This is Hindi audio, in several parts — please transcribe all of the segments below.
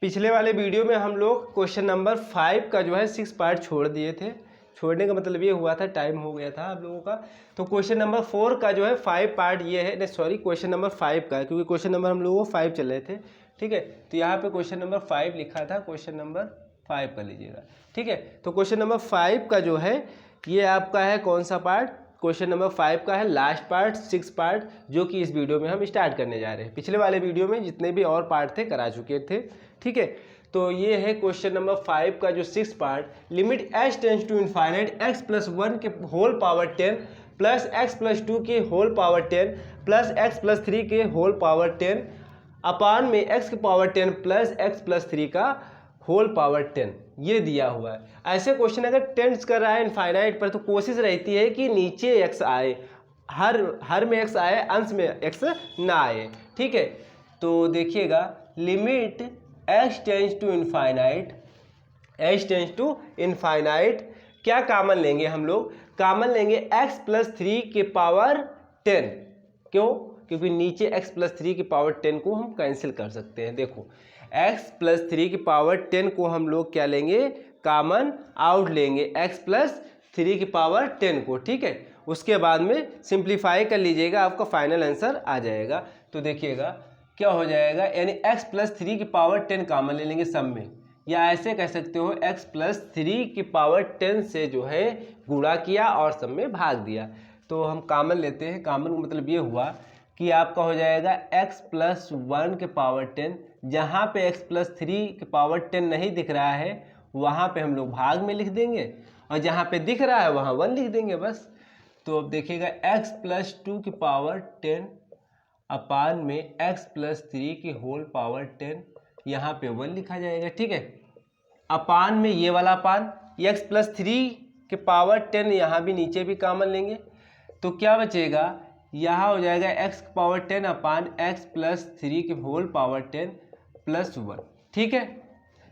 पिछले वाले वीडियो में हम लोग क्वेश्चन नंबर 5 का जो है 6 पार्ट छोड़ दिए थे। छोड़ने का मतलब ये हुआ था टाइम हो गया था आप लोगों का। तो क्वेश्चन नंबर 4 का जो है 5 पार्ट ये है, नहीं सॉरी क्वेश्चन नंबर 5 का, क्योंकि क्वेश्चन नंबर हम लोगों को 5 चल रहे थे। ठीक है, तो यहाँ पे क्वेश्चन नंबर 5 लिखा था, क्वेश्चन नंबर 5 कर लीजिएगा। ठीक है, तो क्वेश्चन नंबर 5 का जो है ये आपका है कौन सा पार्ट, क्वेश्चन नंबर 5 का है लास्ट पार्ट 6 पार्ट, जो कि इस वीडियो में हम स्टार्ट करने जा रहे हैं। पिछले वाले वीडियो में जितने भी और पार्ट थे करा चुके थे। ठीक है, तो ये है क्वेश्चन नंबर 5 का जो 6 part, limit h tends to infinite x plus 1 के whole power 10 plus x plus 2 के whole power 10 plus x plus 3 के होल पावर 10 अपान में x के पावर 10 प्लस x प्लस 3 का होल पावर 10 ये दिया हुआ है। ऐसे क्वेश्चन अगर टेंस कर रहा है इनफाइनाइट पर तो कोशिश रहती है कि नीचे x आए, हर में x आए, अंश में x ना आए। ठीक है, तो देखिएगा limit h tends to infinite क्या कॉमन लेंगे हम लोग, कॉमन लेंगे x प्लस 3 के पावर 10। क्यों? क्योंकि नीचे x प्लस 3 के पावर 10 को हम कैंसिल कर सकते हैं। देखो x प्लस 3 के पावर 10 को हम लोग क्या लेंगे, कॉमन आउट लेंगे x प्लस 3 की पावर 10 को। ठीक है, उसके बाद में सिंप्लीफाई कर लीजिएगा, आपका फाइनल आंसर आ जाएगा। तो देखिएगा क्या हो जाएगा, यानी x प्लस 3 की पावर 10 कॉमन ले लेंगे सब में, या ऐसे कह सकते हो x प्लस 3 की पावर 10 से जो है गुणा किया और सब में भाग दिया। तो हम कॉमन लेते हैं, कॉमन का मतलब ये हुआ कि आपका हो जाएगा x प्लस 1 के पावर 10, जहाँ पे x प्लस 3 के पावर 10 नहीं दिख रहा है वहाँ पे हम लोग भाग में लिख देंगे, और जहाँ पे दिख रहा है वहाँ 1 लिख देंगे बस। तो अब देखिएगा x प्लस 2 की पावर 10 अपान में x प्लस 3 की होल पावर 10, यहाँ पे 1 लिखा जाएगा। ठीक है, अपान में ये वाला अपान x प्लस 3 के पावर 10, यहाँ भी नीचे भी कॉमन लेंगे तो क्या बचेगा, यहाँ हो जाएगा x पावर 10 अपान x प्लस 3 के होल पावर 10 प्लस 1। ठीक है,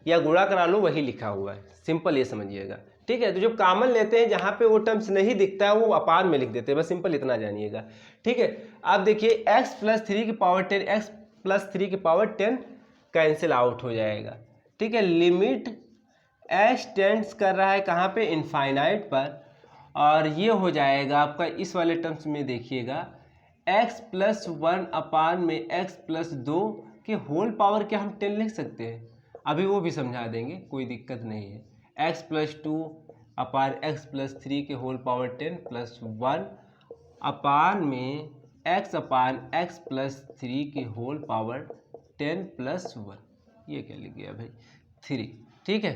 या गुणा करा लो, वही लिखा हुआ है, सिंपल ये समझिएगा। ठीक है, तो जब कॉमन लेते हैं जहाँ पे वो टर्म्स नहीं दिखता है वो अपान में लिख देते हैं, बस सिंपल इतना जानिएगा। ठीक है, आप देखिए x प्लस 3 की पावर 10, x प्लस 3 की पावर 10 कैंसिल आउट हो जाएगा। ठीक है, लिमिट h टेंड्स कर रहा है कहाँ पे, इनफाइनाइट पर, और ये हो जाएगा आपका इस वाले टर्म्स में देखिएगा x प्लस 1 अपान में x प्लस 2 के होल पावर क्या हम 10 लिख सकते हैं, अभी वो भी समझा देंगे, कोई दिक्कत नहीं है। x प्लस 2 अपान x प्लस 3 के होल पावर 10 प्लस 1 अपान में x अपान x प्लस 3 के होल पावर 10 प्लस 1, ये क्या लिख गया भाई 3। ठीक है,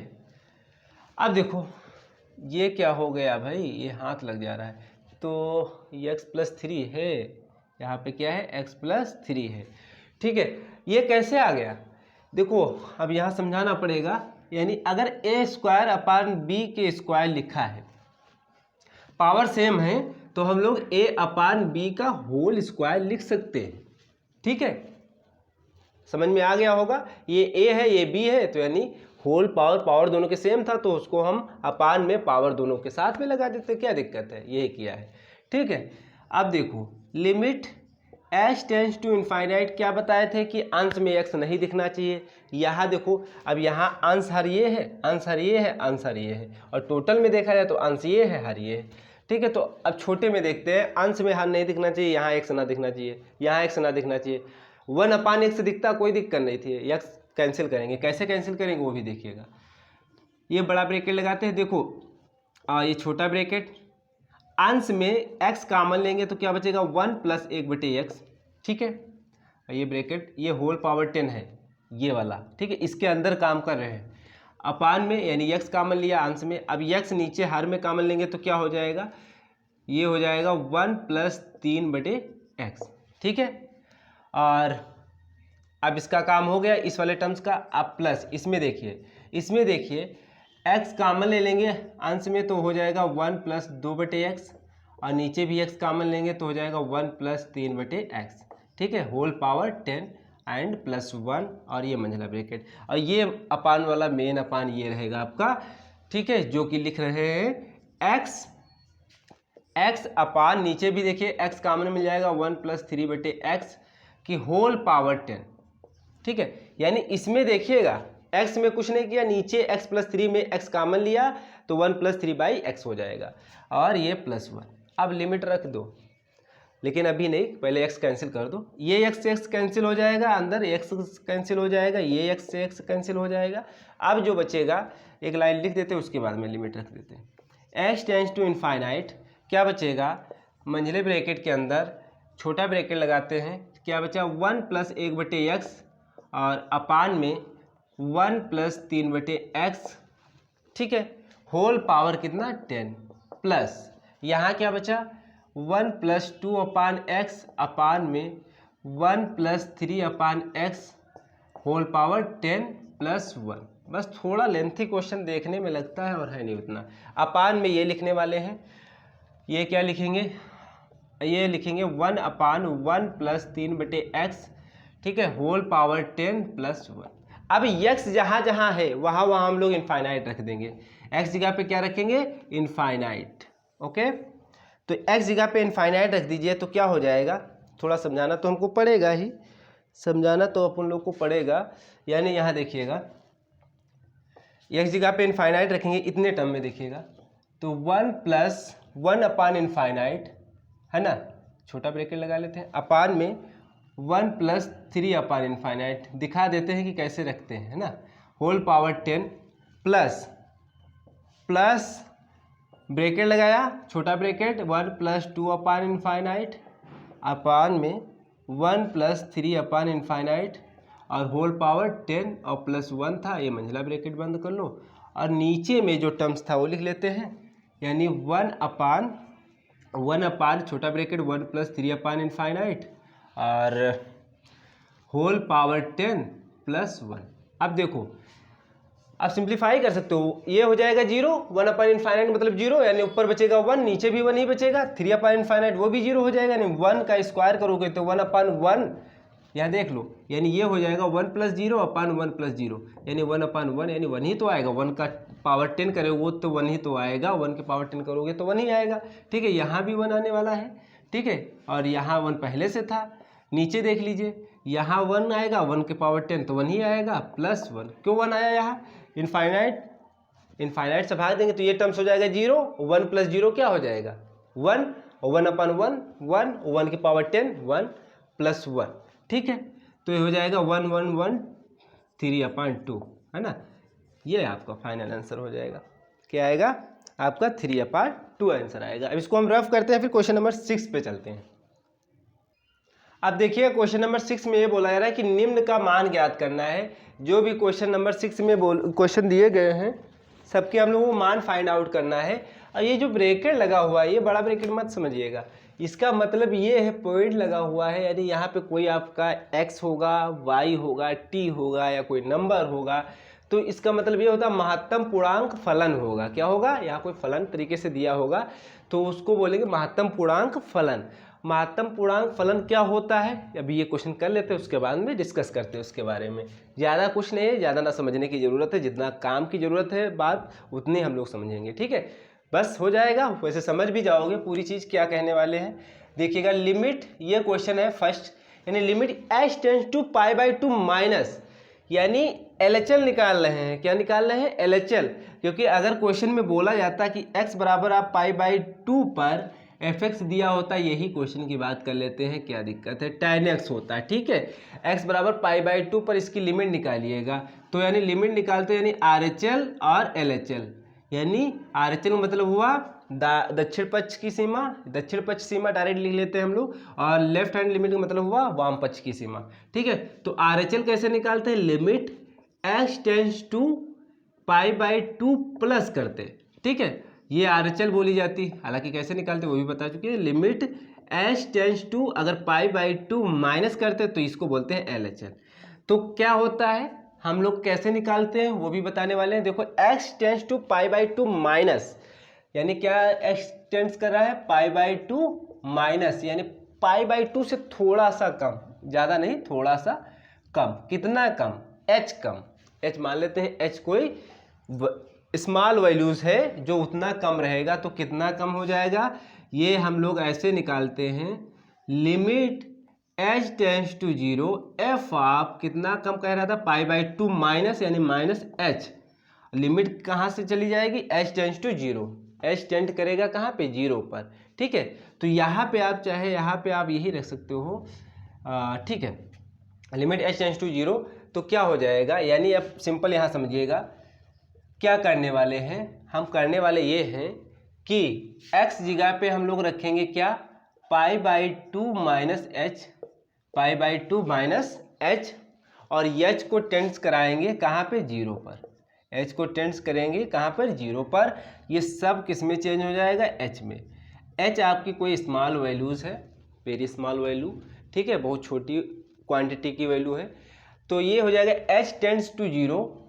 अब देखो ये क्या हो गया भाई, ये हाथ लग जा रहा है, तो ये x प्लस 3 है, यहाँ पे क्या है x प्लस 3 है। ठीक है, ये कैसे आ गया, देखो अब यहाँ समझाना पड़ेगा। यानी अगर a स्क्वायर अपान b के स्क्वायर लिखा है, पावर सेम है, तो हम लोग a अपान b का होल स्क्वायर लिख सकते हैं। ठीक है, समझ में आ गया होगा, ये a है ये b है, तो यानी होल पावर दोनों के सेम था, तो उसको हम अपान में पावर दोनों के साथ में लगा देते, क्या दिक्कत है, यही किया है। ठीक है, अब देखो limit h tends to infinite क्या बताए थे कि अंश में x नहीं दिखना चाहिए। यहाँ देखो, अब यहाँ अंश हर ये है, अंश हर ये है, अंश हर ये है, और टोटल में देखा जाए तो अंश ये है, हर ये है। ठीक है, तो अब छोटे में देखते हैं, अंश में हर नहीं दिखना चाहिए, यहाँ x ना दिखना चाहिए, यहाँ x ना दिखना चाहिए, 1 अपान x दिखता कोई दिक्कत नहीं थी, x कैंसिल करेंगे, कैसे कैंसिल करेंगे वो भी देखिएगा। ये बड़ा ब्रैकेट लगाते हैं, देखो ये छोटा ब्रैकेट, अंश में x कॉमन लेंगे तो क्या बचेगा 1 प्लस 1/x। ठीक है, ये ब्रैकेट ये होल पावर 10 है ये वाला। ठीक है, इसके अंदर काम कर रहे हैं, अपान में यानी x कॉमन लिया अंश में, अब x नीचे हर में कॉमन लेंगे तो क्या हो जाएगा, ये हो जाएगा 1 प्लस 3/x। ठीक है, और अब इसका काम हो गया इस वाले टर्म्स का। अब प्लस इसमें देखिए x कॉमन ले लेंगे अंश में तो हो जाएगा 1 प्लस 2/x, और नीचे भी x कॉमन लेंगे तो हो जाएगा 1 प्लस 3/x। ठीक है, होल पावर 10 एंड प्लस 1, और ये मंझला ब्रैकेट, और ये अपान वाला मेन अपान ये रहेगा आपका। ठीक है, जो कि लिख रहे हैं x अपान, नीचे भी देखिए x कॉमन मिल जाएगा 1 प्लस 3/x की होल पावर 10। ठीक है, यानी इसमें देखिएगा x में कुछ नहीं किया, नीचे x प्लस 3 में x कॉमन लिया तो 1 प्लस 3/x हो जाएगा और ये +1। अब लिमिट रख दो, लेकिन अभी नहीं, पहले x कैंसिल कर दो। ये x से x कैंसिल हो जाएगा, अंदर x कैंसिल हो जाएगा, ये x से x कैंसिल हो जाएगा। अब जो बचेगा एक लाइन लिख देते हैं, उसके बाद में लिमिट रख देते हैं। x टेंड्स टू इनफाइनाइट, क्या बचेगा मंझले ब्रैकेट के अंदर छोटा ब्रैकेट लगाते हैं, क्या बचा 1 प्लस 1/x और अपान में 1 प्लस 3/x, ठीक है, होल पावर कितना 10 प्लस यहाँ क्या बचा 1 प्लस 2/x अपान में 1 plus 3/x whole power 10 plus 1। बस थोड़ा लेंथी क्वेश्चन देखने में लगता है और है नहीं उतना। अपान में ये लिखने वाले हैं, ये क्या लिखेंगे, ये लिखेंगे 1/1 प्लस 3/x, ठीक है, होल पावर 10 प्लस 1। अब x जहाँ जहाँ है वहाँ वहाँ हम लोग इनफाइनाइट रख देंगे। x जगह पे क्या रखेंगे इनफाइनाइट, ओके। तो x जगह पे इनफाइनाइट रख दीजिए तो क्या हो जाएगा, थोड़ा समझाना तो हमको पड़ेगा ही, समझाना तो अपन लोग को पड़ेगा। यानी यहाँ देखिएगा x जगह पे इनफाइनाइट रखेंगे इतने टर्म में, देखिएगा तो 1 प्लस 1/इनफाइनाइट है ना, छोटा ब्रैकेट लगा लेते हैं, अपान में 1 प्लस 3/इनफाइनाइट, दिखा देते हैं कि कैसे रखते हैं, है ना, whole power 10 plus plus bracket लगाया छोटा ब्रैकेट 1 प्लस 2/इनफाइनाइट अपान में 1 प्लस 3/इनफाइनाइट और होल पावर 10 और प्लस 1 था, ये मंझला ब्रैकेट बंद कर लो और नीचे में जो टर्म्स था वो लिख लेते हैं, यानी 1/1 छोटा ब्रैकेट 1 प्लस 3/इनफाइनाइट और होल पावर 10 प्लस 1। अब देखो आप सिंप्लीफाई कर सकते हो, ये हो जाएगा 0, 1/इनफाइनाइट मतलब 0, यानी ऊपर बचेगा 1, नीचे भी 1 ही बचेगा, 3/इनफाइनाइट वो भी 0 हो जाएगा, यानी 1 का स्क्वायर करोगे तो 1/1, यहाँ देख लो, यानी ये हो जाएगा 1 प्लस 0/1 प्लस 0, यानी 1/1, यानी 1 ही तो आएगा, 1 का पावर 10 करोगे वो तो 1 ही तो आएगा, 1 के पावर 10 करोगे तो 1 ही आएगा, ठीक है। यहाँ भी 1 आने वाला है, ठीक है, और यहाँ 1 पहले से था, नीचे देख लीजिए यहाँ 1 आएगा, 1 के पावर 10 तो 1 ही आएगा, प्लस 1, क्यों 1 आया यहाँ, इनफाइनाइट से भाग देंगे तो ये टर्म्स हो जाएगा 0, 1 प्लस 0 क्या हो जाएगा 1, और 1/1 1, 1 की पावर 10 1 प्लस 1, ठीक है। तो ये हो जाएगा 1 1 1 3/2, है ना, ये आपका फाइनल आंसर हो जाएगा, क्या आएगा आपका 3/2 आंसर आएगा। अब इसको हम रफ करते हैं, फिर क्वेश्चन नंबर 6 पे चलते हैं। अब देखिए क्वेश्चन नंबर 6 में ये बोला जा रहा है कि निम्न का मान ज्ञात करना है। जो भी क्वेश्चन नंबर 6 में क्वेश्चन दिए गए हैं सबके हम लोगों को मान फाइंड आउट करना है। और ये जो ब्रैकेट लगा हुआ है ये बड़ा ब्रैकेट मत समझिएगा, इसका मतलब ये है पॉइंट लगा हुआ है, यानी यहाँ पे कोई आपका x होगा, y होगा, t होगा या कोई नंबर होगा, तो इसका मतलब ये होता है महत्तम पूर्णांक फलन होगा। क्या होगा, यहाँ कोई फलन तरीके से दिया होगा तो उसको बोलेंगे महत्तम पूर्णांक फलन। महत्तम पूर्णांक फलन क्या होता है, अभी ये क्वेश्चन कर लेते हैं, उसके बाद में डिस्कस करते हैं उसके बारे में। ज़्यादा कुछ नहीं है, ज़्यादा ना समझने की ज़रूरत है, जितना काम की ज़रूरत है बात उतनी हम लोग समझेंगे, ठीक है, बस हो जाएगा, वैसे समझ भी जाओगे पूरी चीज़ क्या कहने वाले हैं। देखिएगा लिमिट, ये क्वेश्चन है फर्स्ट, यानी limit h tends to π/2 minus, यानी LHL निकाल रहे हैं। क्या निकाल रहे हैं, LHL, क्योंकि अगर क्वेश्चन में बोला जाता कि x बराबर आप π/2 पर fx दिया होता, यही क्वेश्चन की बात कर लेते हैं, क्या दिक्कत है, tan x होता है, ठीक है, x बराबर π/2 पर इसकी लिमिट निकालिएगा, तो यानी लिमिट निकालते यानी RHL और LHL, यानी RHL मतलब हुआ दक्षिण पक्ष की सीमा, दक्षिण पक्ष सीमा डायरेक्ट लिख लेते हैं हम लोग, और लेफ्ट हैंड लिमिट का मतलब हुआ वाम पक्ष की सीमा, ठीक है। तो RHL कैसे निकालते हैं, limit x tends to π/2 plus करते, ठीक है, ये RHL बोली जाती। हालांकि कैसे निकालते वो भी बता चुके हैं, लिमिट h टेंड्स टू अगर π/2 माइनस करते तो इसको बोलते हैं LHL। तो क्या होता है, हम लोग कैसे निकालते हैं वो भी बताने वाले हैं। देखो x टेंड्स टू π/2 माइनस, यानी क्या x टेंड्स कर रहा है π/2 माइनस, यानी π/2 से थोड़ा सा कम, ज़्यादा नहीं थोड़ा सा कम, कितना कम, h कम, h मान लेते हैं, h कोई स्मॉल वैल्यूज़ है जो उतना कम रहेगा, तो कितना कम हो जाएगा, ये हम लोग ऐसे निकालते हैं, limit h tends to zero, f आप कितना कम कह रहा था, π/2 माइनस यानी माइनस एच, लिमिट कहाँ से चली जाएगी, h tends to zero, h tend करेगा कहाँ पे, जीरो पर। ठीक है, तो यहाँ पे आप चाहे यहाँ पे आप यही रख सकते हो, ठीक है, limit h tends to zero. तो क्या हो जाएगा, यानी आप सिंपल यहाँ समझिएगा क्या करने वाले हैं, हम करने वाले ये हैं कि x जगह पे हम लोग रखेंगे क्या, π/2 माइनस एच, π/2 माइनस एच, और h को टेंस कराएंगे कहाँ पे, जीरो पर, h को टेंस करेंगे कहाँ पर, जीरो पर। ये सब किस में चेंज हो जाएगा, h में। h आपकी कोई स्मॉल वैल्यूज़ है, वेरी स्मॉल वैल्यू, ठीक है, बहुत छोटी क्वांटिटी की वैल्यू है। तो ये हो जाएगा h टेंस टू जीरो,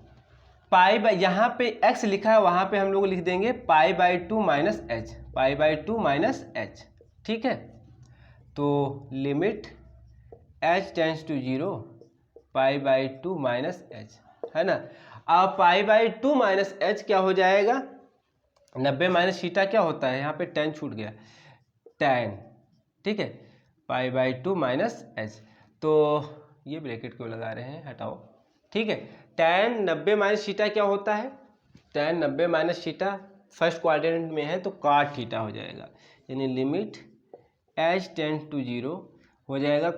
यहाँ पे x लिखा है वहाँ पे हम लोग लिख देंगे π/2 माइनस एच, π/2 माइनस एच। ठीक है, तो limit h tends to zero, π/2 minus h, है ना। अब π/2 माइनस एच क्या हो जाएगा, 90 माइनस थीटा क्या होता है, यहाँ पे tan छूट गया, tan, ठीक है, π/2 माइनस एच। तो ये ब्रैकेट क्यों लगा रहे हैं, हटाओ, ठीक है। tan 90 माइनस थीटा क्या होता है, tan 90 minus theta first quadrant में है तो cot थीटा हो जाएगा, यानी limit h tends to zero हो जाएगा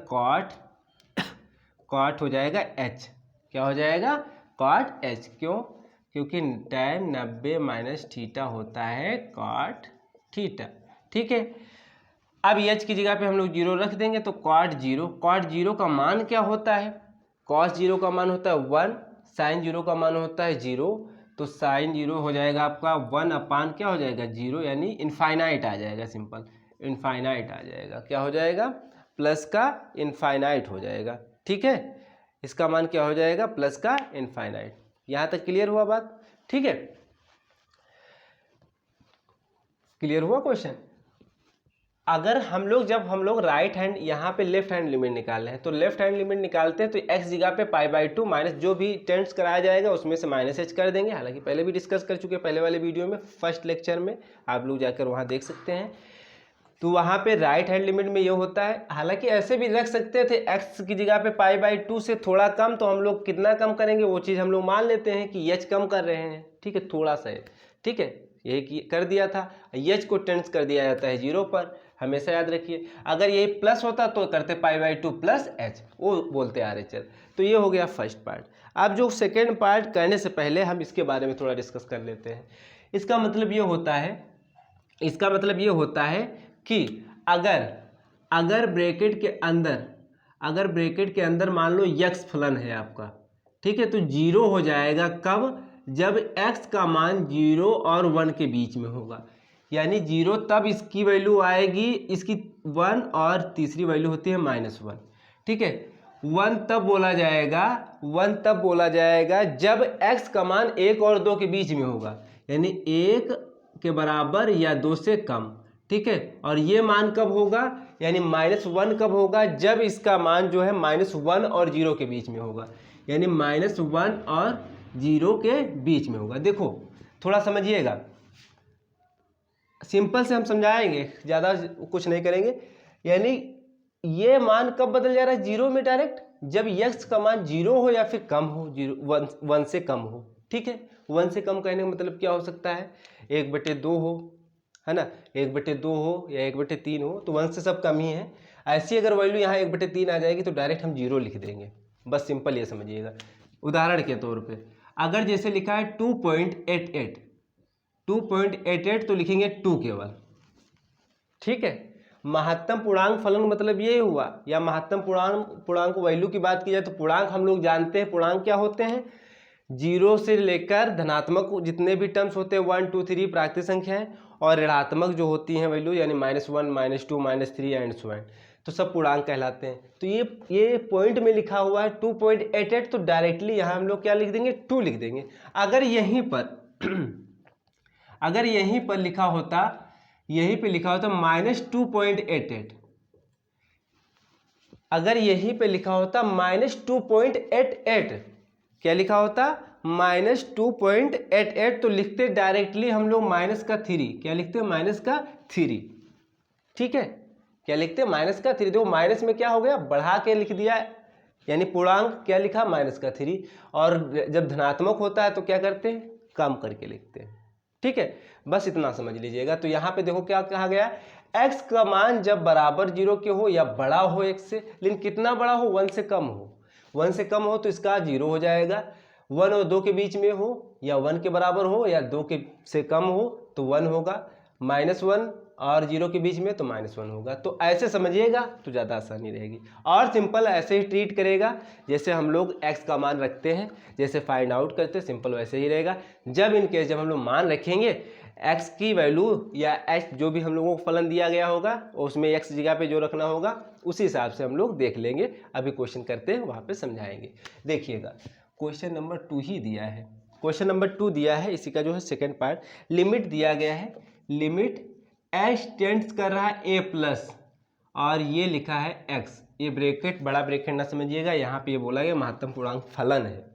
cot हो जाएगा h, क्या हो जाएगा, cot h। क्यों, क्योंकि tan 90 माइनस थीटा होता है cot थीटा। ठीक है, अब h की जगह पे हम लोग जीरो रख देंगे तो cot जीरो का मान क्या होता है, cos जीरो का मान होता है 1, साइन जीरो का मान होता है 0, तो साइन जीरो हो जाएगा आपका 1 अपान क्या हो जाएगा, जीरो, यानी इनफाइनाइट आ जाएगा, सिंपल इनफाइनाइट आ जाएगा, क्या हो जाएगा, प्लस का इनफाइनाइट हो जाएगा। ठीक है, इसका मान क्या हो जाएगा, प्लस का इनफाइनाइट। यहाँ तक क्लियर हुआ बात, ठीक है, क्लियर हुआ क्वेश्चन। अगर जब हम लोग राइट हैंड यहाँ पे लेफ्ट हैंड लिमिट निकाल रहे हैं, तो लेफ्ट हैंड लिमिट निकालते हैं तो x जगह पे π/2 माइनस जो भी टेंस कराया जाएगा उसमें से माइनस h कर देंगे। हालांकि पहले भी डिस्कस कर चुके हैं, पहले वाले वीडियो में, फर्स्ट लेक्चर में, आप लोग जाकर वहाँ देख सकते हैं। तो वहाँ पे राइट हैंड लिमिट में ये होता है। हालांकि ऐसे भी रख सकते थे, x की जगह पे π/2 से थोड़ा कम, तो हम लोग कितना कम करेंगे वो चीज़ हम लोग मान लेते हैं कि h कम कर रहे हैं, ठीक है, थोड़ा सा है, ठीक है, यही कर दिया था। h को टेंस कर दिया जाता है जीरो पर, हमेशा याद रखिए। अगर यही प्लस होता तो करते π/2 प्लस h, वो बोलते आ रहे चल। तो ये हो गया फर्स्ट पार्ट। अब जो सेकेंड पार्ट करने से पहले हम इसके बारे में थोड़ा डिस्कस कर लेते हैं। इसका मतलब ये होता है कि अगर ब्रैकेट के अंदर मान लो x फलन है आपका, ठीक है, तो जीरो हो जाएगा कब, जब x का मान 0 और 1 के बीच में होगा, यानी 0 तब इसकी वैल्यू आएगी, इसकी 1 और तीसरी वैल्यू होती है -1, ठीक है। 1 तब बोला जाएगा जब x का मान 1 और 2 के बीच में होगा, यानी 1 के बराबर या 2 से कम, ठीक है। और ये मान कब होगा, यानी -1 कब होगा, जब इसका मान जो है -1 और 0 के बीच में होगा, यानी -1 और 0 के बीच में होगा। देखो थोड़ा समझिएगा, सिंपल से हम समझाएंगे, ज़्यादा कुछ नहीं करेंगे। यानी ये मान कब बदल जा रहा है, 0 में डायरेक्ट, जब x का मान 0 हो या फिर कम हो, 1 से कम हो, ठीक है। 1 से कम कहने का मतलब क्या हो सकता है, 1/2 हो, है ना, 1/2 हो या 1/3 हो, तो 1 से सब कम ही है। ऐसी अगर वैल्यू यहाँ 1/3 आ जाएगी तो डायरेक्ट हम 0 लिख देंगे, बस सिंपल ये समझिएगा। उदाहरण के तौर पे अगर जैसे लिखा है 2.88 तो लिखेंगे 2 केवल, ठीक है। महत्तम पूर्णांक फलन मतलब ये हुआ, या महत्तम पूर्णांक वैल्यू की बात की जाए तो पूर्णांक हम लोग जानते हैं, पूर्णांक क्या होते हैं, 0 से लेकर धनात्मक जितने भी टर्म्स होते हैं 1 2 3 प्राकृतिक संख्याएं, और ऋणात्मक जो होती हैं वैल्यू, यानी -1 -2 -3 एंड सो ऑन, तो सब पूर्णांक कहलाते हैं। तो ये पॉइंट में लिखा हुआ है 2.88, तो डायरेक्टली यहाँ हम लोग क्या लिख देंगे, 2 लिख देंगे। अगर यहीं पर लिखा होता -2.88, अगर यहीं पे लिखा होता -2.88, क्या लिखा होता, -2.88, तो लिखते डायरेक्टली हम लोग -3, क्या लिखते हैं, -3, ठीक है, क्या लिखते हैं, माइनस का 3। देखो माइनस में क्या हो गया, बढ़ा के लिख दिया, यानी पूर्णांक क्या लिखा, माइनस का 3। और जब धनात्मक होता है तो क्या करते हैं, कम करके लिखते हैं। ठीक है, बस इतना समझ लीजिएगा। तो यहाँ पे देखो क्या कहा गया, x का मान जब बराबर 0 के हो या बड़ा हो x से, लेकिन कितना बड़ा हो, 1 से कम हो। 1 से कम हो तो इसका 0 हो जाएगा। 1 और 2 के बीच में हो या 1 के बराबर हो या 2 के से कम हो तो 1 होगा। -1 और 0 के बीच में तो -1 होगा। तो ऐसे समझिएगा तो ज़्यादा आसानी रहेगी। और सिंपल ऐसे ही ट्रीट करेगा जैसे हम लोग x का मान रखते हैं, जैसे फाइंड आउट करते हैं, सिंपल वैसे ही रहेगा। जब इन केस जब हम लोग मान रखेंगे x की वैल्यू या x जो भी हम लोगों को फलन दिया गया होगा उसमें x जगह पे जो रखना होगा उसी हिसाब से हम लोग देख लेंगे। अभी क्वेश्चन करते हैं, वहाँ पे समझाएंगे। देखिएगा क्वेश्चन नंबर 2 ही दिया है, क्वेश्चन नंबर 2 दिया है, इसी का जो है सेकेंड पार्ट। लिमिट दिया गया है, लिमिट h टेंड्स कर रहा है a प्लस और ये लिखा है x, ये ब्रैकेट बड़ा ब्रैकेट ना समझिएगा, यहाँ पे ये बोला गया महत्तम पूर्णांक फलन है।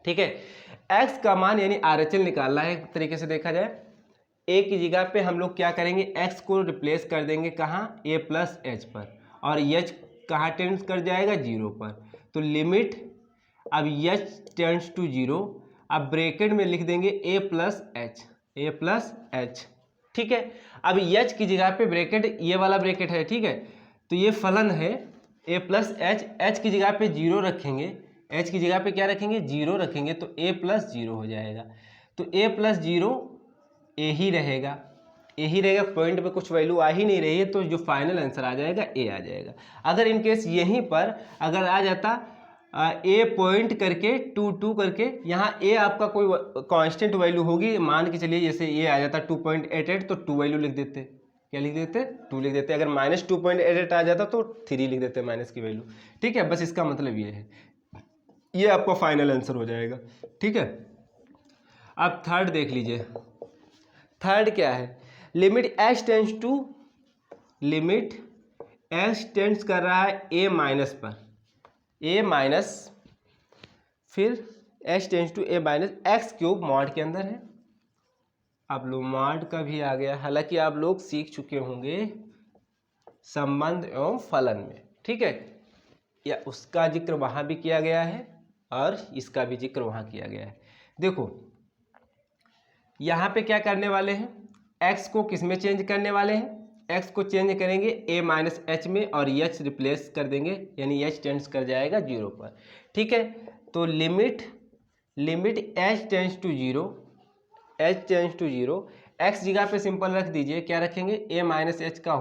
ठीक है, x का मान यानी RHL निकालना है। एक तरीके से देखा जाए a की जगह पे हम लोग क्या करेंगे, x को रिप्लेस कर देंगे कहाँ, a प्लस h पर, और h कहाँ टेंड्स कर जाएगा, 0 पर। तो लिमिट अब h टेंड्स टू 0, अब ब्रैकेट में लिख देंगे a प्लस h। ठीक है, अब h की जगह पे ब्रैकेट ये वाला ब्रैकेट है, ठीक है, तो ये फलन है a प्लस h की जगह पे 0 रखेंगे, h की जगह पे क्या रखेंगे, 0 रखेंगे, तो a प्लस 0 हो जाएगा। तो a प्लस 0 a ही रहेगा, पॉइंट पे कुछ वैल्यू आ ही नहीं रही है, तो जो फाइनल आंसर आ जाएगा a आ जाएगा। अगर इनकेस यहीं पर अगर आ जाता ए पॉइंट करके 2 करके, यहाँ ए आपका कोई कांस्टेंट वैल्यू होगी, मान के चलिए जैसे ये आ जाता 2.88, तो 2 वैल्यू लिख देते, क्या लिख देते, 2 लिख देते। अगर -2.88 आ जाता तो 3 लिख देते माइनस की वैल्यू। ठीक है, बस इसका मतलब ये है, ये आपका फाइनल आंसर हो जाएगा। ठीक है, अब थर्ड देख लीजिए। थर्ड क्या है, लिमिट h टेंड्स कर रहा है a माइनस पर, a माइनस, फिर h tends to a minus x cube mod के अंदर है। आप लोग मॉड का भी आ गया, हालांकि आप लोग सीख चुके होंगे संबंध एवं फलन में। ठीक है, या उसका जिक्र वहाँ भी किया गया है और इसका भी जिक्र वहाँ किया गया है। देखो यहाँ पे क्या करने वाले हैं, x को किस में चेंज करने वाले हैं, x को चेंज करेंगे a माइनस h में और h रिप्लेस कर देंगे, यानी h टेंड्स कर जाएगा 0 पर। ठीक है, तो limit h tends to 0, x जगह पे सिंपल रख दीजिए, क्या रखेंगे, a माइनस h का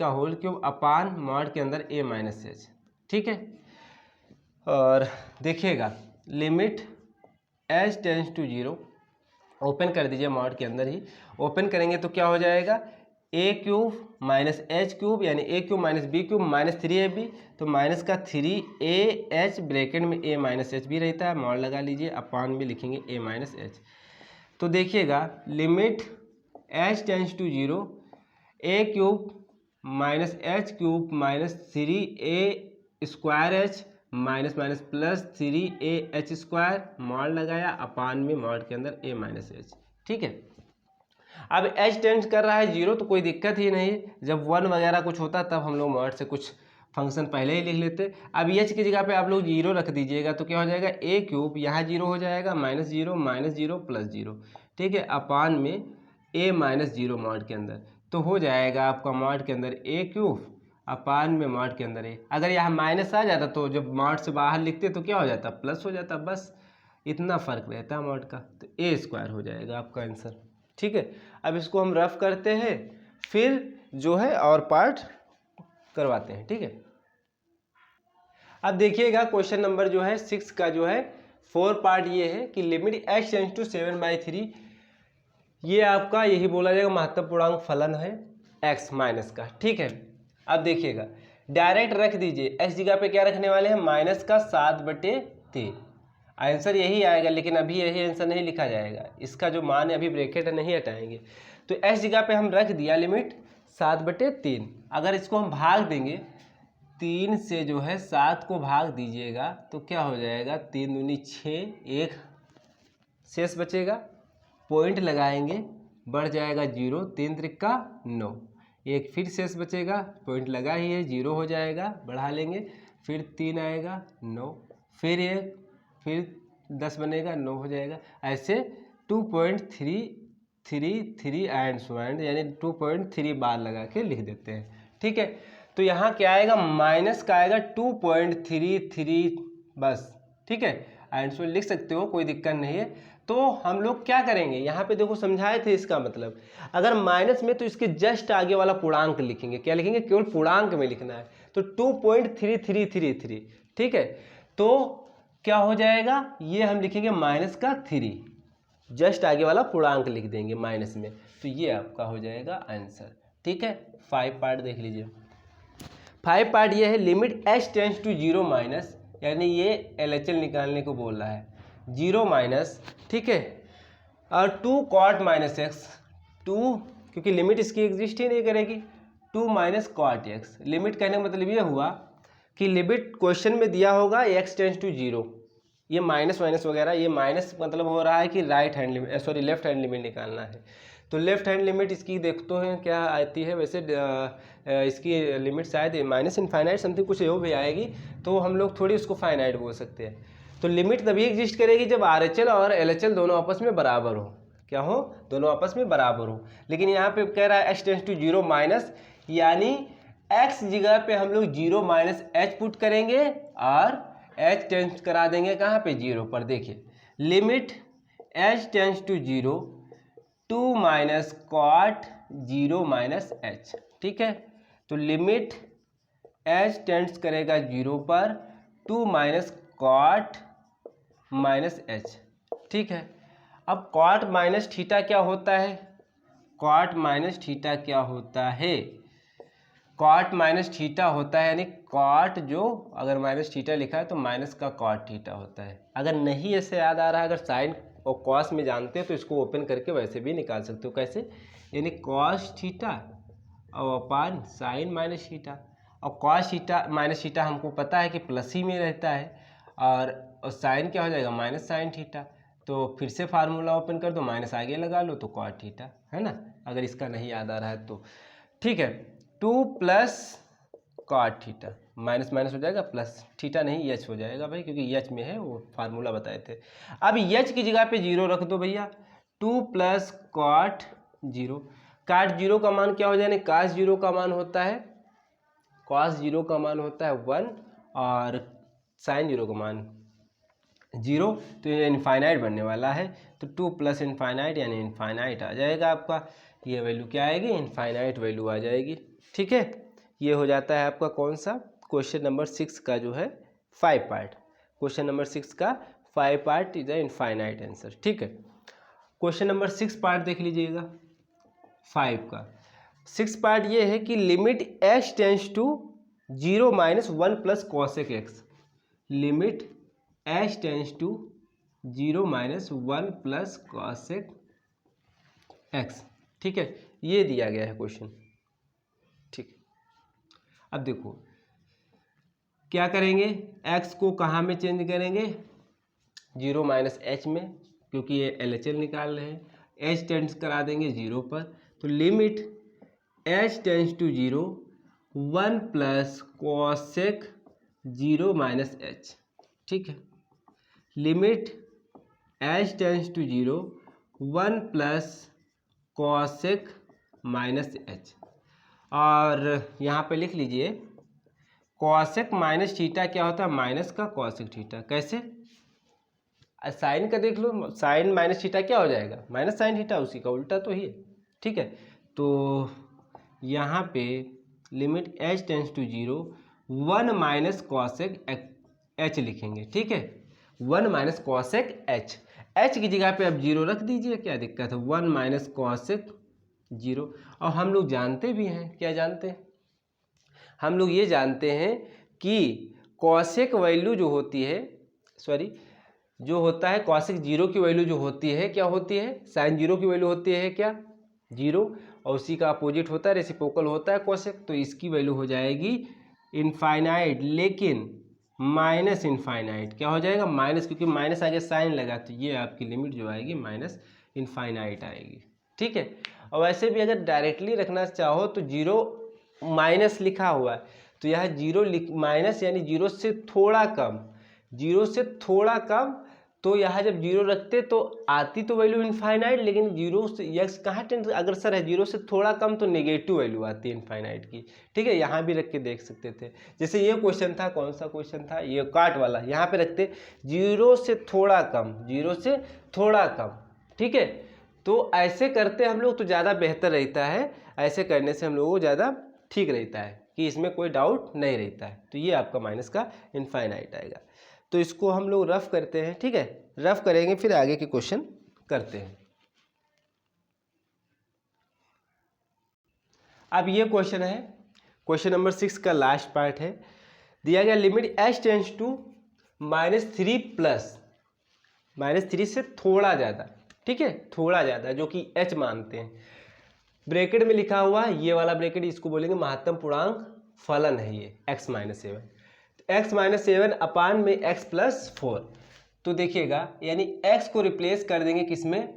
होल क्यूब अपान मॉड के अंदर a माइनस h। ठीक है, और देखिएगा limit h tends to 0, open कर दीजिए मॉड के अंदर ही, ओपन करेंगे तो क्या हो जाएगा, a क्यूब माइनस h क्यूब, यानी a क्यूब minus b cube minus 3ab, तो माइनस का 3ah ब्रैकेट में a माइनस h भी रहता है, मॉड लगा लीजिए, अपान में लिखेंगे a माइनस h। तो देखिएगा limit h tends to 0, a क्यूब minus h cube minus 3a square h minus minus plus 3ah square, mod लगाया, अपान में मॉड के अंदर a माइनस h। ठीक है, अब h टेंड्स कर रहा है 0 तो कोई दिक्कत ही नहीं, जब 1 वगैरह कुछ होता तब हम लोग मॉड से कुछ फंक्शन पहले ही लिख लेते। अब h की जगह पे आप लोग 0 रख दीजिएगा, तो क्या हो जाएगा, a क्यूब, यहाँ 0 हो जाएगा, -0 प्लस 0। ठीक है, अपान में a माइनस 0 मॉड के अंदर, तो हो जाएगा आपका मॉड के अंदर a क्यूब अपान में मॉड के अंदर a। अगर यहाँ माइनस आ जाता तो जब मॉड से बाहर लिखते तो क्या हो जाता, प्लस हो जाता, बस इतना फर्क रहता है मॉड का, तो a स्क्वायर हो जाएगा आपका आंसर। ठीक है, अब इसको हम रफ करते हैं, फिर जो है और पार्ट करवाते हैं। ठीक है, अब देखिएगा क्वेश्चन नंबर जो है 6 का जो है 4 पार्ट ये है कि लिमिट h टेंड्स टू 7/3, ये आपका यही बोला जाएगा महत्तम पूर्णांक फलन है x माइनस का। ठीक है, अब देखिएगा डायरेक्ट रख दीजिए, x जगह पे क्या रखने वाले हैं, माइनस का 7/3, आंसर यही आएगा, लेकिन अभी यही आंसर नहीं लिखा जाएगा, इसका जो मान है अभी ब्रैकेट नहीं हटाएंगे। तो x जगह पे हम रख दिया लिमिट 7/3, अगर इसको हम भाग देंगे 3 से, जो है 7 को भाग दीजिएगा तो क्या हो जाएगा, 3 दूनी 6, 1 शेष बचेगा, पॉइंट लगाएंगे, बढ़ जाएगा 0, 3 त्रिक का 9, एक फिर शेष बचेगा, पॉइंट लगा ही है, 0 हो जाएगा, बढ़ा लेंगे, फिर 3 आएगा 9, फिर 1, फिर 10 बनेगा 9 हो जाएगा। ऐसे 2.333 एंड सो एंड, यानी 2.3 बार लगा के लिख देते हैं। ठीक है, तो यहाँ क्या आएगा, माइनस का आएगा 2.33 बस। ठीक है, एंड सो लिख सकते हो, कोई दिक्कत नहीं है। तो हम लोग क्या करेंगे, यहाँ पे देखो समझाए थे इसका मतलब, अगर माइनस में तो इसके जस्ट आगे वाला पूर्णांक लिखेंगे। क्या लिखेंगे, केवल पूर्णांक में लिखना है, तो 2.3333। ठीक है, तो क्या हो जाएगा, ये हम लिखेंगे माइनस का 3, जस्ट आगे वाला पूर्णांक लिख देंगे माइनस में, तो ये आपका हो जाएगा आंसर। ठीक है, 5 पार्ट देख लीजिए। 5 पार्ट ये है, limit h tends to 0 minus, यानी ये LHL निकालने को बोल रहा है, 0 माइनस, ठीक है, और 2 cot माइनस एक्स, 2 क्योंकि लिमिट इसकी एग्जिस्ट ही नहीं करेगी, 2 माइनस कॉट एक्स। लिमिट कहने का मतलब ये हुआ कि लिमिट क्वेश्चन में दिया होगा x टेंस टू 0, ये माइनस माइनस वगैरह, ये माइनस मतलब हो रहा है कि right hand limit, sorry left hand limit निकालना है। तो लेफ्ट हैंड लिमिट इसकी देखते हैं क्या आती है, वैसे इसकी लिमिट शायद माइनस इनफाइनाइट समथिंग कुछ वो भी आएगी, तो हम लोग थोड़ी उसको फाइनाइट बोल सकते हैं। तो लिमिट तभी एग्जिस्ट करेगी जब RHL और LHL दोनों आपस में बराबर हो। क्या हो, दोनों आपस में बराबर हो। लेकिन यहाँ पे कह रहा है h टेंस टू 0 माइनस, यानी x जगह पे हम लोग 0 माइनस h पुट करेंगे और h टेंस करा देंगे कहाँ पे, 0 पर। देखिए limit h tends to 0, 2 minus cot 0 minus h। ठीक है, तो लिमिट h टेंस करेगा 0 पर, 2 माइनस कॉट माइनस h। ठीक है, अब कॉट माइनस थीटा क्या होता है, कॉट माइनस थीटा क्या होता है, कॉट माइनस थीटा होता है, यानी कॉट जो अगर माइनस थीटा लिखा है तो माइनस का कॉट थीटा होता है। अगर नहीं ऐसे याद आ रहा है, अगर साइन और कॉस में जानते हैं तो इसको ओपन करके वैसे भी निकाल सकते हो। कैसे, यानी कॉस थीटा और अपान साइन माइनस थीटा, और कॉस थीटा माइनस थीटा हमको पता है कि प्लस ही में रहता है, और साइन क्या हो जाएगा, माइनस साइन थीटा। तो फिर से फार्मूला ओपन कर दो, माइनस आगे लगा लो तो कॉट थीटा, है ना, अगर इसका नहीं याद आ रहा है तो। ठीक है, 2 plus cot theta, minus minus हो जाएगा प्लस, थीटा नहीं एच हो जाएगा भाई, क्योंकि एच में है, वो फार्मूला बताए थे। अब एच की जगह पे 0 रख दो भैया, 2 प्लस कॉट 0, कॉट 0 का मान क्या हो जाए, कॉस 0 का मान होता है, कॉस 0 का मान होता है 1, और साइन 0 का मान 0, तो ये इनफाइनाइट बनने वाला है। तो 2 प्लस इनफाइनाइट यानी इनफाइनाइट आ जाएगा आपका, ये वैल्यू क्या आएगी, इनफाइनाइट वैल्यू आ जाएगी। ठीक है, ये हो जाता है आपका कौन सा, क्वेश्चन नंबर 6 का जो है 5 पार्ट, क्वेश्चन नंबर 6 का 5 part is the infinite answer. ठीक है, क्वेश्चन नंबर 6 पार्ट देख लीजिएगा 5 का। 6 पार्ट ये है कि limit h tends to 0 minus 1 plus cosec x, limit h tends to 0 minus 1 plus cosec x. ठीक है, ये दिया गया है क्वेश्चन। ठीक, अब देखो क्या करेंगे, x को कहाँ में चेंज करेंगे, 0 माइनस h में, क्योंकि ये LHL निकाल रहे हैं, h टेंस करा देंगे 0 पर, तो limit h tends to 0 1 plus cosec 0 minus h। ठीक है, limit h tends to 0 1 plus cosec minus h, और यहाँ पे लिख लीजिए कॉसेक माइनस थीटा क्या होता है, माइनस का कॉसेक थीटा। कैसे, साइन का देख लो, साइन माइनस थीटा क्या हो जाएगा, माइनस साइन थीटा, उसी का उल्टा तो ही है। ठीक है, तो यहाँ पे limit h tends to 0 1 minus cosec h लिखेंगे। ठीक है, 1 माइनस कॉसेक h की जगह पे अब 0 रख दीजिए, क्या दिक्कत है, 1 माइनस कॉसेक 0। और हम लोग जानते भी हैं, क्या जानते हैं, हम लोग ये जानते हैं कि कॉसेक वैल्यू जो होती है, सॉरी जो होता है कॉसेक 0 की वैल्यू जो होती है क्या होती है, साइन 0 की वैल्यू होती है क्या, 0, और उसी का अपोजिट होता है, रेसिप्रोकल होता है कॉसेक, तो इसकी वैल्यू हो जाएगी इनफाइनाइट, लेकिन माइनस इनफाइनाइट। क्या हो जाएगा, माइनस, क्योंकि माइनस आगे साइन लगा, तो ये आपकी लिमिट जो आएगी माइनस इनफाइनाइट आएगी। ठीक है, और वैसे भी अगर डायरेक्टली रखना चाहो तो जीरो माइनस लिखा हुआ है, तो यह जीरो माइनस यानी जीरो से थोड़ा कम, जीरो से थोड़ा कम, तो यहाँ जब जीरो रखते तो आती तो वैल्यू इनफाइनाइट, लेकिन जीरो से यक्स कहाँ अग्रसर है, जीरो से थोड़ा कम तो नेगेटिव वैल्यू आती है इनफाइनाइट की। ठीक है, यहाँ भी रख के देख सकते थे। जैसे ये क्वेश्चन था, कौन सा क्वेश्चन था, ये काट वाला, यहाँ पे रखते जीरो से थोड़ा कम, जीरो से थोड़ा कम। ठीक है, तो ऐसे करते हम लोग तो ज़्यादा बेहतर रहता है, ऐसे करने से हम लोगों को ज़्यादा ठीक रहता है कि इसमें कोई डाउट नहीं रहता है। तो ये आपका माइनस का इनफाइनाइट आएगा। तो इसको हम लोग रफ करते हैं। ठीक है, रफ करेंगे फिर आगे के क्वेश्चन करते हैं। अब ये क्वेश्चन है, क्वेश्चन नंबर 6 का लास्ट पार्ट है। दिया गया limit h tends to -3 plus, -3 से थोड़ा ज़्यादा, ठीक है, थोड़ा ज़्यादा, जो कि h मानते हैं। ब्रैकेट में लिखा हुआ ये वाला ब्रैकेट, इसको बोलेंगे महत्तम पूर्णांक फलन है ये x -7, x -7 अपान में x + 4। तो देखिएगा यानी x को रिप्लेस कर देंगे किसमें,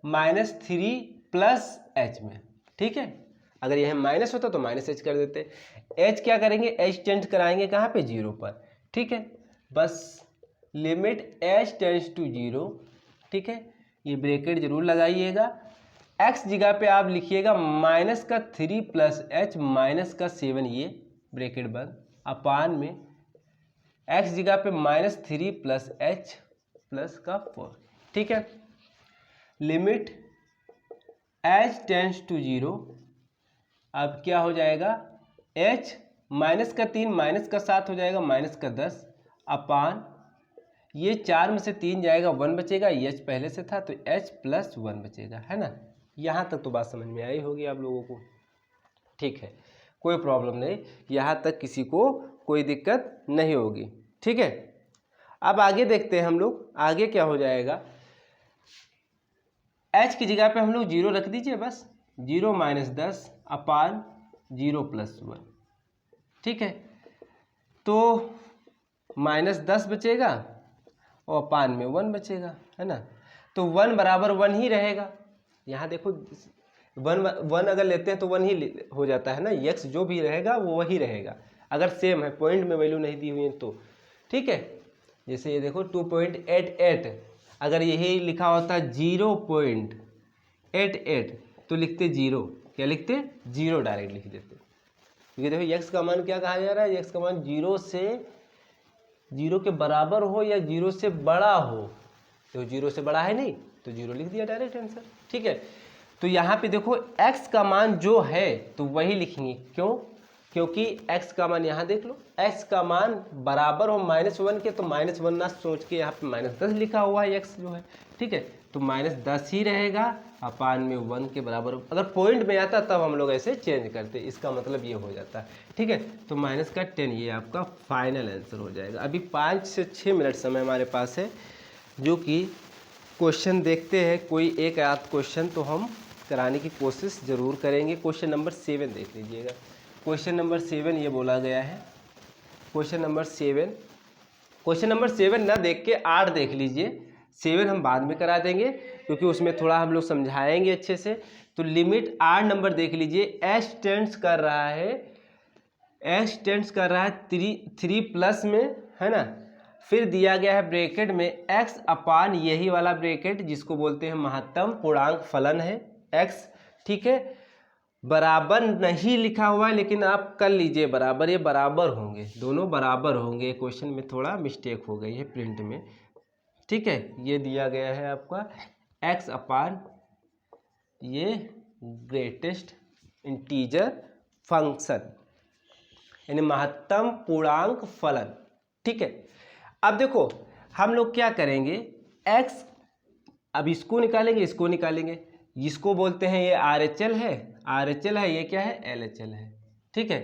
-3 + h में। ठीक है, अगर यह माइनस होता तो -h कर देते, h क्या करेंगे, h टेंड कराएंगे कहाँ पे, 0 पर। ठीक है, बस लिमिट h टेंड्स टू 0। ठीक है, ये ब्रैकेट जरूर लगाइएगा। x जगह पे आप लिखिएगा -3 + h -7, ये ब्रैकेट बंद, अपान में x जगह पे -3 + h + 4। ठीक है, लिमिट h टेंड्स टू 0। अब क्या हो जाएगा, h -3 -7 हो जाएगा -10 अपान, ये 4 में से 3 जाएगा, 1 बचेगा, h पहले से था तो h + 1 बचेगा, है ना। यहाँ तक तो बात समझ में आई होगी आप लोगों को। ठीक है, कोई प्रॉब्लम नहीं, यहाँ तक किसी को कोई दिक्कत नहीं होगी। ठीक है, अब आगे देखते हैं हम लोग, आगे क्या हो जाएगा। h की जगह पे हम लोग 0 रख दीजिए, बस 0 - 10 अपान 0 + 1। ठीक है, तो -10 बचेगा और अपान में 1 बचेगा, है ना। तो 1 बराबर 1 ही रहेगा। यहाँ देखो 1 अगर लेते हैं तो 1 ही हो जाता है ना, x जो भी रहेगा वो वही रहेगा, अगर सेम है, पॉइंट में वैल्यू नहीं दी हुई है तो। ठीक है, जैसे ये देखो 2.88, अगर यही लिखा होता 0.88 तो लिखते 0, क्या लिखते 0 डायरेक्ट लिख देते, क्योंकि देखो x का मान क्या कहा जा रहा है, x का मान 0 के बराबर हो या 0 से बड़ा हो, तो 0 से बड़ा है नहीं तो 0 लिख दिया डायरेक्ट आंसर। ठीक है, तो यहाँ पे देखो x का मान जो है तो वही लिखेंगे, क्यों, क्योंकि x का मान यहाँ देख लो, x का मान बराबर हो -1 के, तो -1 ना सोच के यहाँ पे -10 लिखा हुआ है x जो है। ठीक है, तो -10 ही रहेगा, अपान में 1 के बराबर। अगर पॉइंट में आता तब हम लोग ऐसे चेंज करते, इसका मतलब ये हो जाता है। ठीक है, तो -10 ये आपका फाइनल आंसर हो जाएगा। अभी 5 से 6 मिनट समय हमारे पास है, जो कि क्वेश्चन देखते हैं, कोई एक आध क्वेश्चन तो हम कराने की कोशिश ज़रूर करेंगे। क्वेश्चन नंबर 7 देख लीजिएगा। क्वेश्चन नंबर 7 ये बोला गया है, क्वेश्चन नंबर 7 ना देख के 8 देख लीजिए, 7 हम बाद में करा देंगे क्योंकि उसमें थोड़ा हम लोग समझाएंगे अच्छे से। तो लिमिट 8 नंबर देख लीजिए, h टेंड्स कर रहा है 3 प्लस में, है ना। फिर दिया गया है ब्रैकेट में x अपान यही वाला ब्रैकेट जिसको बोलते हैं महत्तम पूर्णांक फलन है x। ठीक है, बराबर नहीं लिखा हुआ है लेकिन आप कर लीजिए बराबर, ये बराबर होंगे, दोनों बराबर होंगे। क्वेश्चन में थोड़ा मिस्टेक हो गई है प्रिंट में। ठीक है, ये दिया गया है आपका x अपान ये ग्रेटेस्ट इंटीजर फंक्शन, यानी महत्तम पूर्णांक फलन। ठीक है, अब देखो हम लोग क्या करेंगे, x, अब इसको निकालेंगे, इसको निकालेंगे, जिसको बोलते हैं ये RHL है, ये क्या है, LHL है। ठीक है,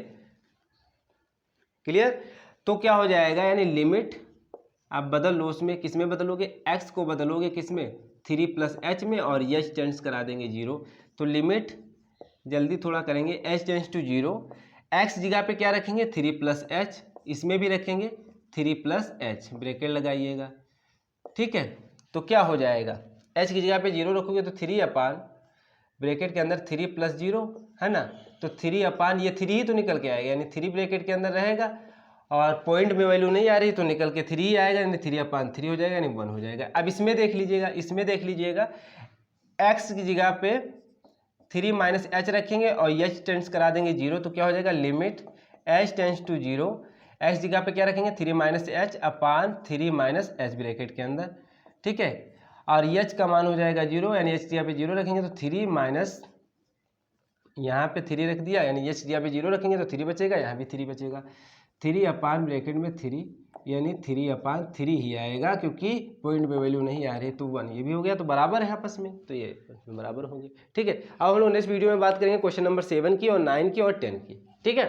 क्लियर। तो क्या हो जाएगा, यानी लिमिट आप बदल लो, उसमें किस में बदलोगे, x को बदलोगे किस में, 3 + h में, और h टेंड्स करा देंगे 0। तो लिमिट जल्दी थोड़ा करेंगे, h टेंड्स टू 0, x जगह पे क्या रखेंगे, 3 + h, इसमें भी रखेंगे 3 + h, ब्रैकेट लगाइएगा। ठीक है, तो क्या हो जाएगा, h की जगह पे 0 रखोगे तो 3 अपान ब्रैकेट के अंदर 3 + 0 है ना, तो 3 अपान ये 3 ही तो निकल के आएगा, यानी 3 ब्रैकेट के अंदर रहेगा और पॉइंट में वैल्यू नहीं आ रही तो निकल के 3 ही आएगा, यानी 3 अपान 3 हो जाएगा, यानी 1 हो जाएगा। अब इसमें देख लीजिएगा x की जगह पे 3 - h रखेंगे और h टेंस करा देंगे 0, तो क्या हो जाएगा limit h tends to 0, h जगह पे क्या रखेंगे 3 - h अपान 3 - h ब्रैकेट के अंदर, ठीक है। और h का मान हो जाएगा 0, यानी h जगह पे 0 रखेंगे तो 3 माइनस यहाँ पे 3 रख दिया, यानी h जगह पे 0 रखेंगे तो 3 बचेगा, यहाँ भी 3 बचेगा। 3 अपान ब्रैकेट में 3, यानी 3 अपान 3 ही आएगा, क्योंकि पॉइंट में वैल्यू नहीं आ रही तो 1, ये भी हो गया, तो बराबर है आपस में, तो ये बराबर होंगे, ठीक है। अब हम लोग नेक्स्ट वीडियो में बात करेंगे क्वेश्चन नंबर 7 की और 9 की और 10 की, ठीक है।